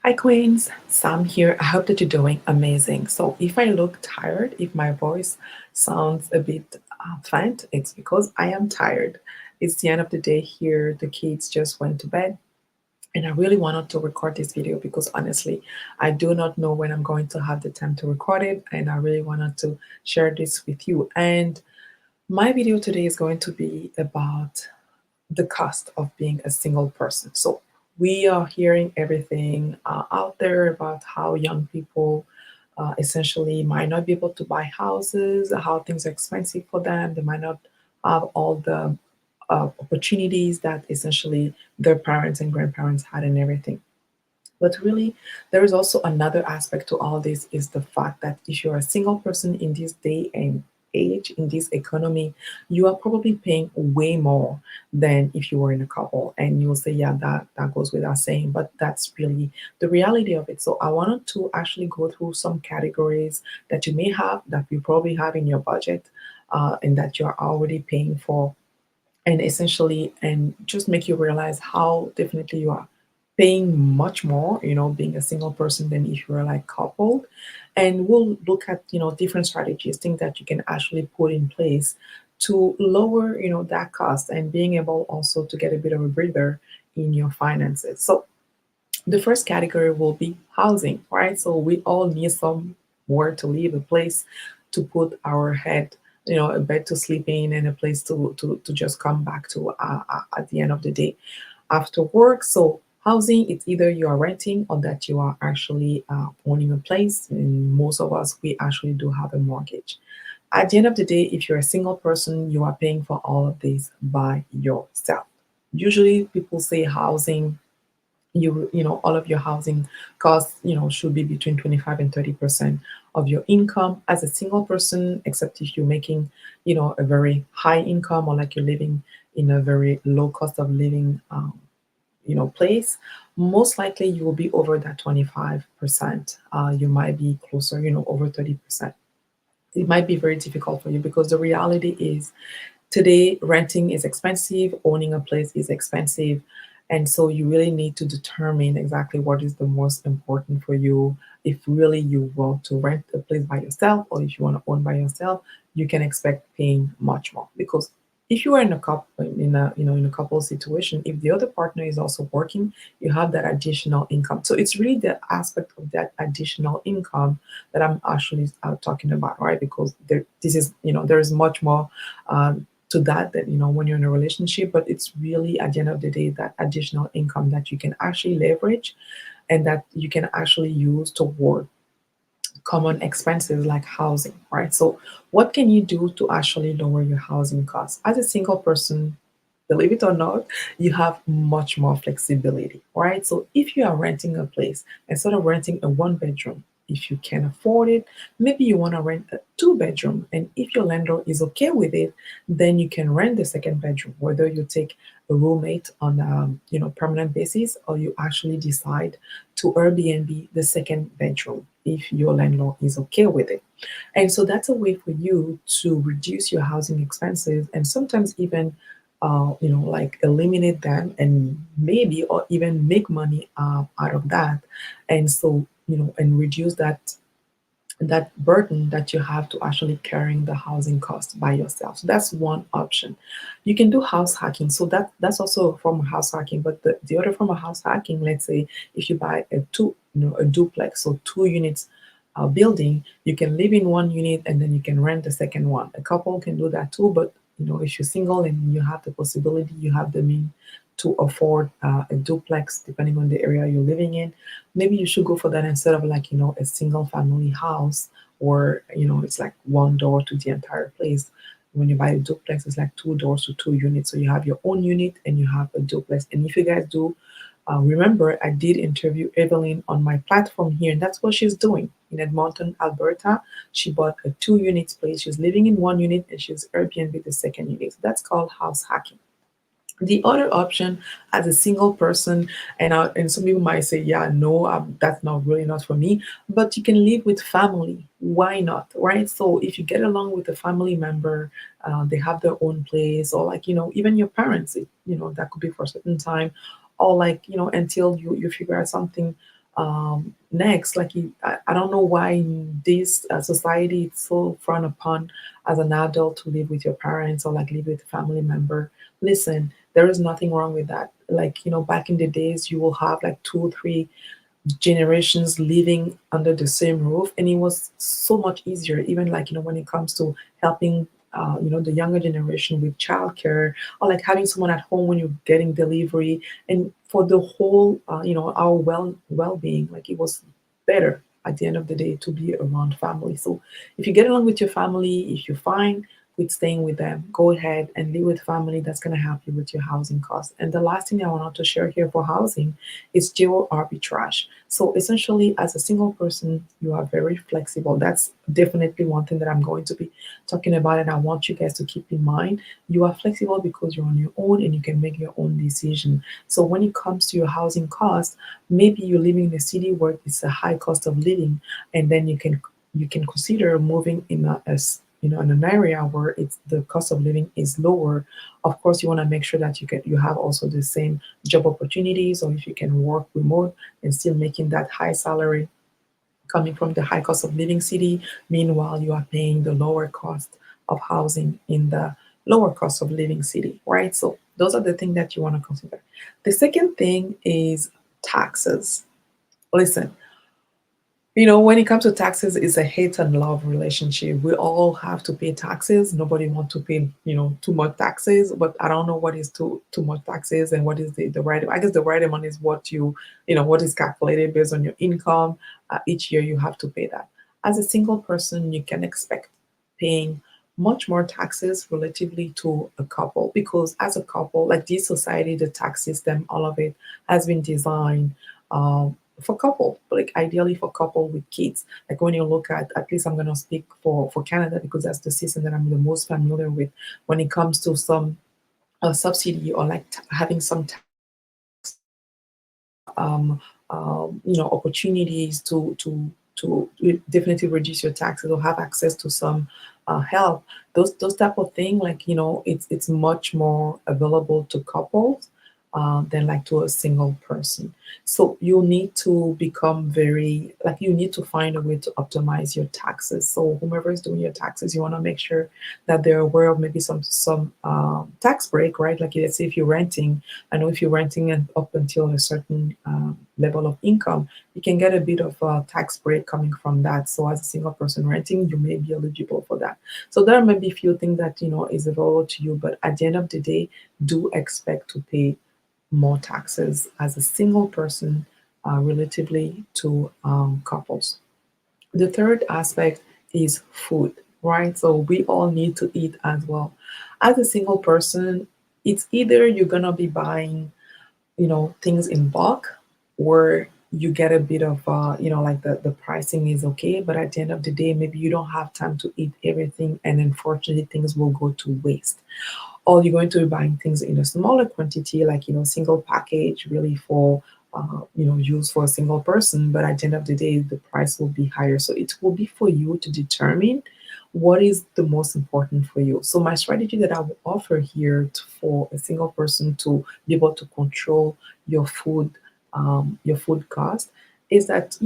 Hi, Queens. Sam here. I hope that you're doing amazing. So, if I look tired, if my voice sounds a bit faint, it's because I am tired. It's the end of the day here. The kids just went to bed, and I really wanted to record this video because honestly, I do not know when I'm going to have the time to record it, and I really wanted to share this with you. And my video today is going to be about the cost of being a single person. So we are hearing everything out there about how young people essentially might not be able to buy houses, how things are expensive for them. They might not have all the opportunities that essentially their parents and grandparents had and everything. But really, there is also another aspect to all this is the fact that if you're a single person in this day and age, in this economy, you are probably paying way more than if you were in a couple. And you'll say, yeah, that goes without saying, but that's really the reality of it. So I wanted to actually go through some categories that you may have, that you probably have in your budget, and that you're already paying for and essentially and just make you realize how definitely you are paying much more, being a single person than if you were like coupled. And we'll look at, different strategies, things that you can actually put in place to lower, that cost and being able also to get a bit of a breather in your finances. So the first category will be housing, right? So we all need somewhere to live, a place to put our head, a bed to sleep in, and a place to just come back to at the end of the day after work. So housing, it's either you are renting or that you are actually owning a place. And most of us, we actually do have a mortgage. At the end of the day, if you're a single person, you are paying for all of this by yourself. Usually, people say housing all of your housing costs should be between 25 and 30% of your income as a single person, except if you're making a very high income or like you're living in a very low cost of living place. Most likely you will be over that 25%. You might be closer, over 30%. It might be very difficult for you because the reality is today renting is expensive, owning a place is expensive, and so you really need to determine exactly what is the most important for you. If really you want to rent a place by yourself or if you want to own by yourself, you can expect paying much more because if you are in a couple in a couple situation, if the other partner is also working, you have that additional income. So it's really the aspect of that additional income that I'm actually talking about, right? Because this is there is much more to that when you're in a relationship, but it's really at the end of the day that additional income that you can actually leverage and that you can actually use toward common expenses like housing, right? So what can you do to actually lower your housing costs as a single person? Believe it or not, you have much more flexibility, right? So if you are renting a place, instead of renting a one bedroom, if you can afford it, maybe you want to rent a two bedroom. And if your landlord is okay with it, then you can rent the second bedroom, whether you take a roommate on permanent basis or you actually decide to Airbnb the second bedroom if your landlord is okay with it. And so that's a way for you to reduce your housing expenses and sometimes even like eliminate them and maybe or even make money out of that. And so, and reduce that burden that you have to actually carrying the housing cost by yourself. So that's one option. You can do house hacking. So that's also a form of house hacking. But the other form of house hacking, let's say if you buy a duplex, so two units building, you can live in one unit and then you can rent the second one. A couple can do that too, but if you're single and you have the possibility, you have the means to afford a duplex, depending on the area you're living in, maybe you should go for that instead of like a single family house or it's like one door to the entire place. When you buy a duplex, it's like two doors to two units, so you have your own unit and you have a duplex. And if you guys do remember, I did interview Evelyn on my platform here, and that's what she's doing in Edmonton, Alberta. She bought a two units place. She's living in one unit and she's Airbnb the second unit. So that's called house hacking. The other option as a single person, and some people might say, yeah, no, that's not really not for me, but you can live with family. Why not, right? So if you get along with a family member, they have their own place, or like, even your parents, that could be for a certain time, or like, until you figure out something Next, like I don't know why in this society it's so frowned upon as an adult to live with your parents or like live with a family member. Listen, there is nothing wrong with that. Like, back in the days, you will have like two, three generations living under the same roof, and it was so much easier, even like when it comes to helping the younger generation with childcare, or like having someone at home when you're getting delivery, and for the whole our well-being, like it was better at the end of the day to be around family. So if you get along with your family, if you're fine with staying with them, go ahead and live with family. That's going to help you with your housing costs. And the last thing I want to share here for housing is geo arbitrage. So essentially, as a single person, you are very flexible. That's definitely one thing that I'm going to be talking about, and I want you guys to keep in mind. You are flexible because you're on your own and you can make your own decision. So when it comes to your housing cost, maybe you're living in a city where it's a high cost of living, and then you can consider moving in in an area where it's the cost of living is lower. Of course, you want to make sure that you have also the same job opportunities, or if you can work remote and still making that high salary coming from the high cost of living city. Meanwhile, you are paying the lower cost of housing in the lower cost of living city, right? So those are the things that you want to consider. The second thing is taxes. Listen, when it comes to taxes, it's a hate and love relationship. We all have to pay taxes. Nobody wants to pay, too much taxes. But I don't know what is too much taxes and what is the right. I guess the right amount is what is calculated based on your income. Each year you have to pay that. As a single person, you can expect paying much more taxes relatively to a couple, because as a couple, like this society, the tax system, all of it has been designed. For couple, like ideally for couple with kids. Like when you look at least I'm gonna speak for Canada because that's the system that I'm the most familiar with. When it comes to some subsidy or like having some opportunities to definitely reduce your taxes or have access to some help. Those type of thing, like it's much more available to couples than like to a single person. So you need to become very like you need to find a way to optimize your taxes. So whomever is doing your taxes, you want to make sure that they're aware of maybe some tax break, right? Like let's say if you're renting, I know if you're renting and up until a certain level of income, you can get a bit of a tax break coming from that. So as a single person renting, you may be eligible for that. So there may be a few things that is available to you, but at the end of the day, do expect to pay more taxes as a single person relatively to couples. The third aspect is food, right? So we all need to eat as well. As a single person, it's either you're gonna be buying things in bulk, or you get a bit of like the pricing is okay, but at the end of the day maybe you don't have time to eat everything, and unfortunately things will go to waste. Or you're going to be buying things in a smaller quantity, like single package really for use for a single person, but at the end of the day the price will be higher. So it will be for you to determine what is the most important for you. So my strategy that I will offer here for a single person to be able to control your food cost is that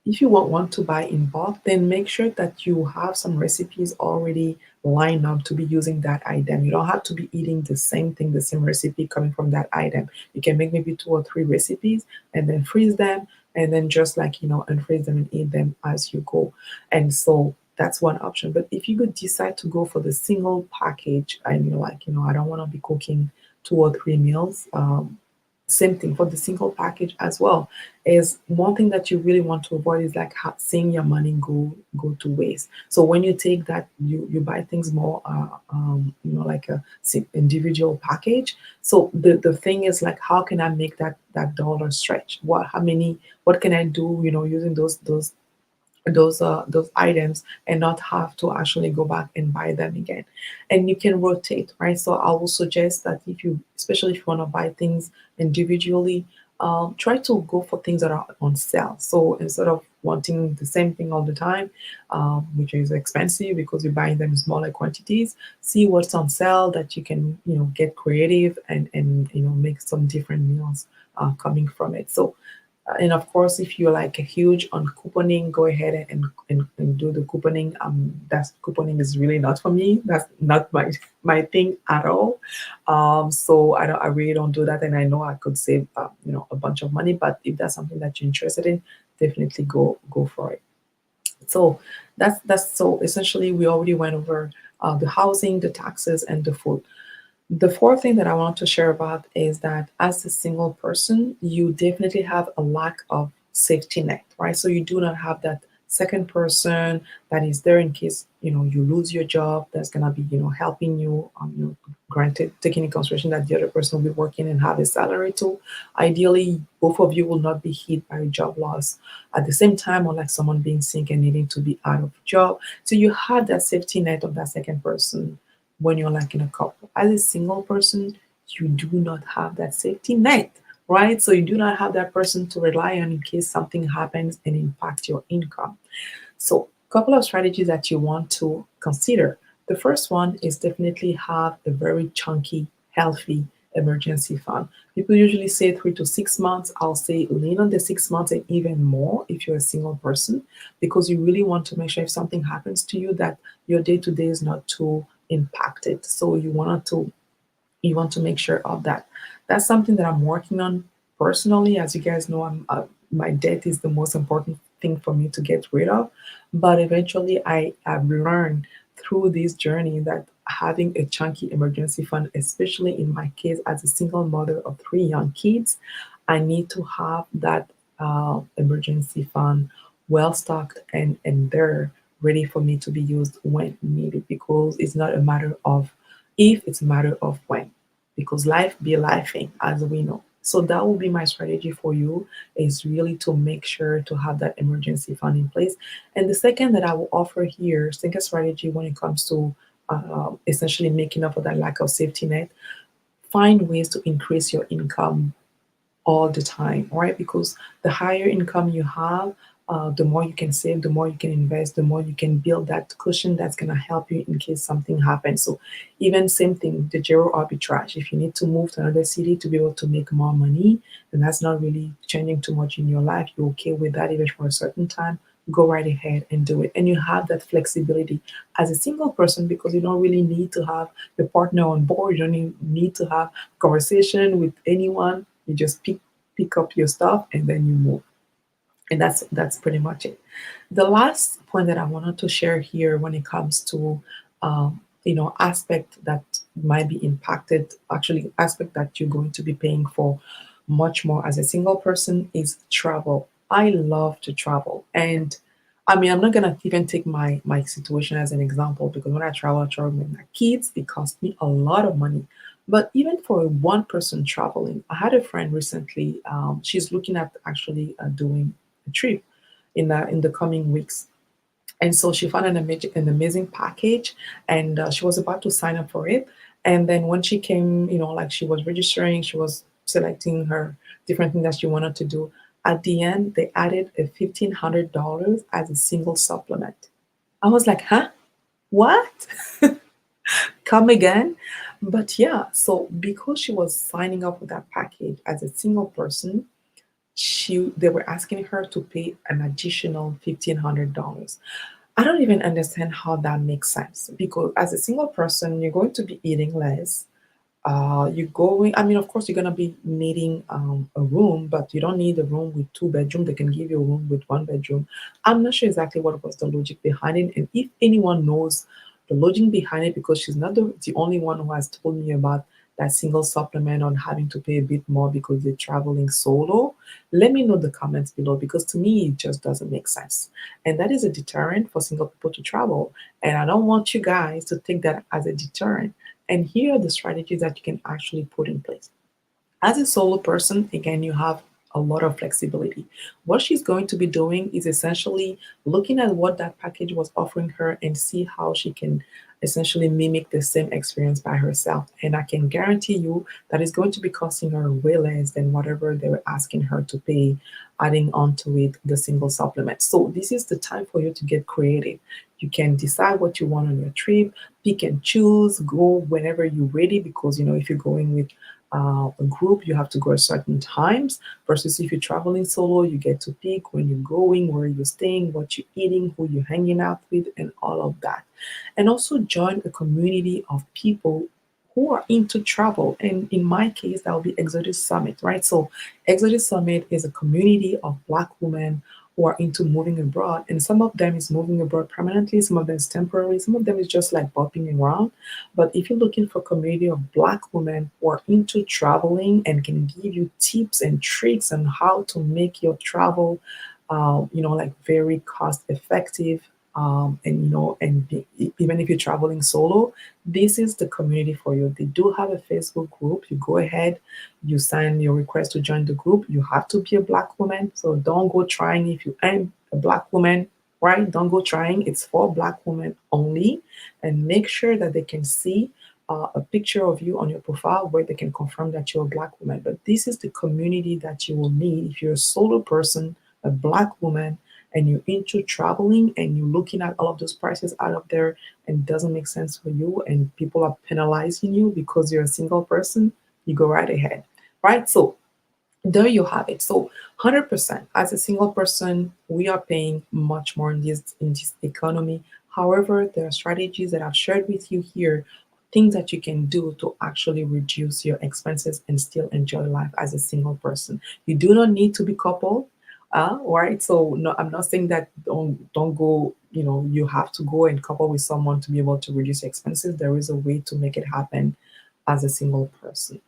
if you want to buy in bulk, then make sure that you have some recipes already lined up to be using that item. You don't have to be eating the same thing, the same recipe coming from that item. You can make maybe two or three recipes and then freeze them, and then just like unfreeze them and eat them as you go. And so that's one option. But if you could decide to go for the single package and you're like, I don't want to be cooking two or three meals, same thing for the single package as well. Is one thing that you really want to avoid is like seeing your money go to waste. So when you take that, you buy things more like a individual package. So the thing is like, how can I make that dollar stretch? What can I do using those items and not have to actually go back and buy them again. And you can rotate, right? So I will suggest that if you, especially if you want to buy things individually, try to go for things that are on sale. So instead of wanting the same thing all the time, which is expensive because you're buying them in smaller quantities, see what's on sale that you can get creative and make some different meals coming from it. So And of course, if you're like a huge on couponing, go ahead and do the couponing. That couponing is really not for me. That's not my thing at all. So I really don't do that, and I know I could save a bunch of money. But if that's something that you're interested in, definitely go for it. So that's so essentially we already went over the housing, the taxes, and the food. The fourth thing that I want to share about is that as a single person, you definitely have a lack of safety net, right? So you do not have that second person that is there in case you lose your job. That's gonna be helping you. Granted, taking in consideration that the other person will be working and have a salary too. Ideally, both of you will not be hit by a job loss at the same time, or like someone being sick and needing to be out of job. So you have that safety net of that second person when you're like in a couple. As a single person, you do not have that safety net, right? So you do not have that person to rely on in case something happens and impact your income. So, a couple of strategies that you want to consider. The first one is definitely have a very chunky, healthy emergency fund. People usually say 3 to 6 months. I'll say lean on the 6 months and even more if you're a single person, because you really want to make sure if something happens to you that your day to day is not too impacted. So you want to make sure of that. That's something that I'm working on personally. As you guys know, my debt is the most important thing for me to get rid of. But eventually, I have learned through this journey that having a chunky emergency fund, especially in my case as a single mother of 3 young kids, I need to have that emergency fund well stocked and there ready for me to be used when needed, because it's not a matter of if, it's a matter of when, because life be lifing, as we know. So that will be my strategy for you, is really to make sure to have that emergency fund in place. And the second that I will offer here, second strategy when it comes to essentially making up for that lack of safety net, find ways to increase your income all the time, right? Because the higher income you have, the more you can save, the more you can invest, the more you can build that cushion that's going to help you in case something happens. So, even same thing, the zero arbitrage. If you need to move to another city to be able to make more money, then that's not really changing too much in your life. You're okay with that even for a certain time. Go right ahead and do it. And you have that flexibility as a single person, because you don't really need to have the partner on board. You don't need to have conversation with anyone. You just pick up your stuff and then you move. And that's pretty much it. The last point that I wanted to share here when it comes to aspect that might be impacted, actually aspect that you're going to be paying for much more as a single person, is travel. I love to travel. And I mean, I'm not gonna even take my situation as an example, because when I travel with my kids, it costs me a lot of money. But even for a one person traveling, I had a friend recently. She's looking at actually doing a trip in the coming weeks, and so she found an amazing package, and she was about to sign up for it. And then when she came, like she was registering, she was selecting her different things that she wanted to do. At the end, they added a $1,500 as a single supplement. I was like, huh? What? Come again? But yeah, so because she was signing up with that package as a single person, they were asking her to pay an additional $1,500. I don't even understand how that makes sense, because as a single person, you're going to be eating less. You're going, I mean, of course, you're going to be needing a room, but you don't need a room with 2 bedroom. They can give you a room with 1 bedroom. I'm not sure exactly what was the logic behind it. And if anyone knows the logic behind it, because she's not the only one who has told me about that single supplement on having to pay a bit more because they're traveling solo, let me know in the comments below, because to me, it just doesn't make sense. And that is a deterrent for single people to travel. And I don't want you guys to take that as a deterrent. And here are the strategies that you can actually put in place. As a solo person, again, you have a lot of flexibility. What she's going to be doing is essentially looking at what that package was offering her and see how she can essentially mimic the same experience by herself. And I can guarantee you that it's going to be costing her way less than whatever they were asking her to pay, adding on to it the single supplement. So this is the time for you to get creative. You can decide what you want on your trip, pick and choose, go whenever you're ready, because if you're going with a group, you have to go at certain times. Versus if you're traveling solo, you get to pick when you're going, where you're staying, what you're eating, who you're hanging out with, and all of that. And also join a community of people who are into travel. And in my case, that will be Exodus Summit, right? So Exodus Summit is a community of Black women who are into moving abroad. And some of them is moving abroad permanently, some of them is temporary, some of them is just like bopping around. But if you're looking for a community of Black women who are into traveling and can give you tips and tricks on how to make your travel, like very cost effective, and even if you're traveling solo, this is the community for you. They do have a Facebook group. You go ahead, you sign your request to join the group. You have to be a Black woman, so don't go trying if you ain't a Black woman, right? Don't go trying. It's for Black women only, and make sure that they can see a picture of you on your profile where they can confirm that you're a Black woman. But this is the community that you will need if you're a solo person, a Black woman, and you're into traveling and you're looking at all of those prices out of there and it doesn't make sense for you and people are penalizing you because you're a single person, you go right ahead. Right? So there you have it. So 100% as a single person, we are paying much more in this economy. However, there are strategies that I've shared with you here, things that you can do to actually reduce your expenses and still enjoy life as a single person. You do not need to be coupled, right? So no, I'm not saying that don't go. You have to go and couple with someone to be able to reduce your expenses. There is a way to make it happen as a single person.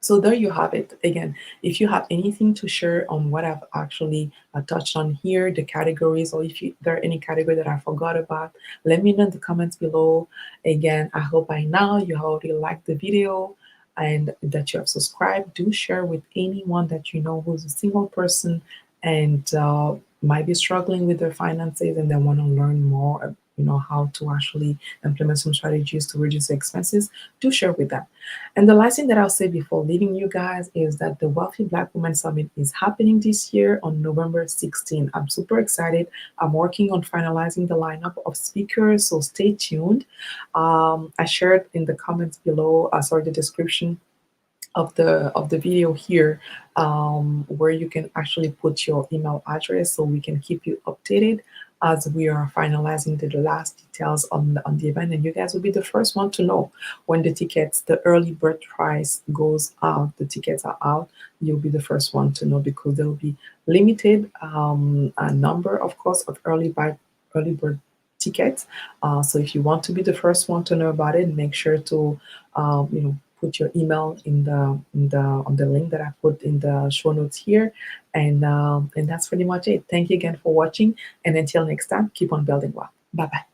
So there you have it. Again, if you have anything to share on what I've actually touched on here, the categories, or if there are any category that I forgot about, let me know in the comments below. Again, I hope by now you already liked the video and that you have subscribed. Do share with anyone that you know who's a single person and might be struggling with their finances and they want to learn more, how to actually implement some strategies to reduce their expenses. Do share with them. And the last thing that I'll say before leaving you guys is that the Wealthy Black Women Summit is happening this year on November 16th. I'm super excited. I'm working on finalizing the lineup of speakers, so stay tuned. I shared in the comments below, sorry, the description of the video here, where you can actually put your email address so we can keep you updated as we are finalizing the last details on the event, and you guys will be the first one to know when the early bird price goes out, the tickets are out. You'll be the first one to know because there will be limited a number, of course, of early bird tickets. So if you want to be the first one to know about it, make sure to put your email in the on the link that I put in the show notes here, and that's pretty much it. Thank you again for watching, and until next time, keep on building wealth. Bye bye.